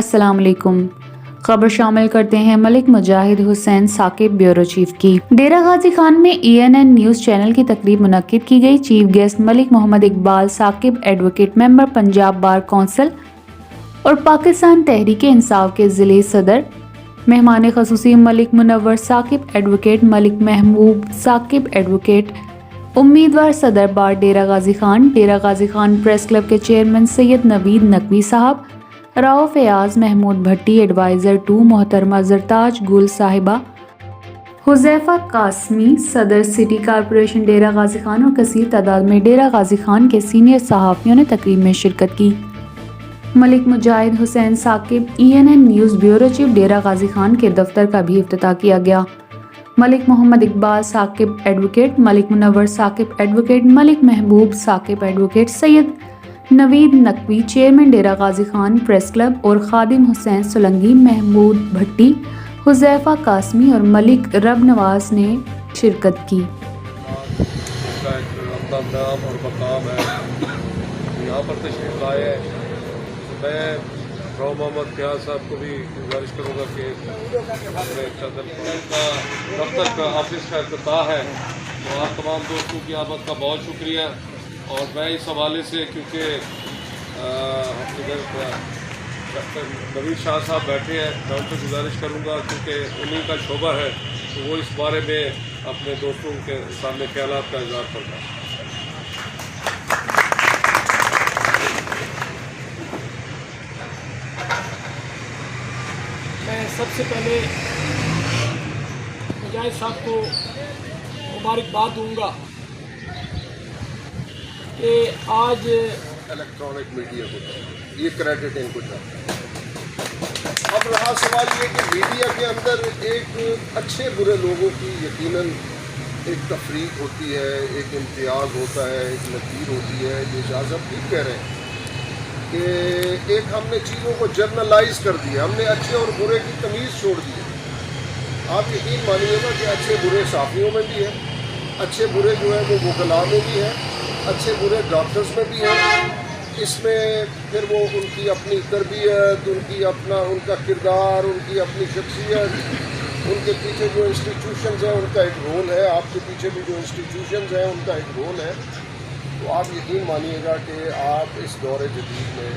السلام علیکم۔ خبر شامل کرتے ہیں ملک مجاہد حسین ثاقب بیورو چیف کی۔ ڈیرہ غازی خان میں ENN نیوز چینل کی تقریب منعقد کی گئی۔ چیف گیسٹ ملک محمد اقبال ثاقب، ایڈوکیٹ ممبر پنجاب بار کونسل اور پاکستان تحریک انصاف کے ضلعی صدر۔ مہمان خصوصی ملک منور ثاقب، ایڈوکیٹ ملک محبوب ثاقب، ایڈوکیٹ امیدوار صدر بار ڈیرہ غازی خان، ڈیرہ غازی خان پریس کلب کے چیئرمین سید نوید نقوی صاحب، راؤ فیاض محمود بھٹی، ایڈوائزر 2 محترمہ زرتاج گل صاحبہ، حذیفہ قاسمی صدر سٹی کارپوریشن ڈیرہ غازی خان اور کثیر تعداد میں ڈیرہ غازی خان کے سینئر صحافیوں نے تقریب میں شرکت کی۔ Malik Mujahid Hussain Saqib ENN news bureau chief Dera Ghazi Khan کے دفتر کا بھی افتتاح کیا گیا۔ Malik Muhammad Iqbal Saqib, advocate Malik Munawar Saqib, advocate Malik Mahboob Saqib, advocate Syed Naveed Naqvi chairman Dera Ghazi Khan press club اور خادم حسین سولنگی، محمود بھٹی، حذیفہ قاسمی اور ملک رب نواز نے شرکت کی۔ نام اور مقام ہے، یہاں پر تشریف لائے ہیں۔ میں راؤ محمد فیاض صاحب کو بھی گزارش کروں گا کہ اپنے دفتر کا آفس کا افتتاح ہے، تو آپ تمام دوستوں کی آمد کا بہت شکریہ۔ اور میں اس حوالے سے کیونکہ ڈاکٹر نوید شاہ صاحب بیٹھے ہیں، میں ان سے گزارش کروں گا کیونکہ انہیں کا شعبہ ہے، تو وہ اس بارے میں اپنے دوستوں کے سامنے خیالات کا اظہار کرنا ہے۔ میں سب سے پہلے مجاہد صاحب کو مبارکباد دوں گا کہ آج الیکٹرانک میڈیا کو یہ کریڈٹ ان کو جاتا ہے۔ اب رہا سوال یہ کہ میڈیا کے اندر ایک اچھے برے لوگوں کی یقیناً ایک تفریق ہوتی ہے، ایک امتیاز ہوتا ہے، ایک نظیر ہوتی ہے۔ یہ شاہ صاحب ٹھیک کہہ رہے ہیں کہ ایک ہم نے چیزوں کو جرنلائز کر دیا، ہم نے اچھے اور برے کی تمیز چھوڑ دی۔ آپ یقین مانیے گا کہ اچھے برے صحافیوں میں بھی ہے، اچھے برے جو ہے وہ وکلاء میں بھی ہے، اچھے برے ڈاکٹرز میں بھی ہیں۔ اس میں پھر وہ ان کی اپنی تربیت، ان کا کردار، ان کی اپنی شخصیت، ان کے پیچھے جو انسٹیٹیوشنز ہیں ان کا ایک رول ہے، آپ کے پیچھے بھی جو انسٹیٹیوشنز ہیں ان کا ایک رول ہے۔ تو آپ یقین مانیے گا کہ آپ اس دور جدید میں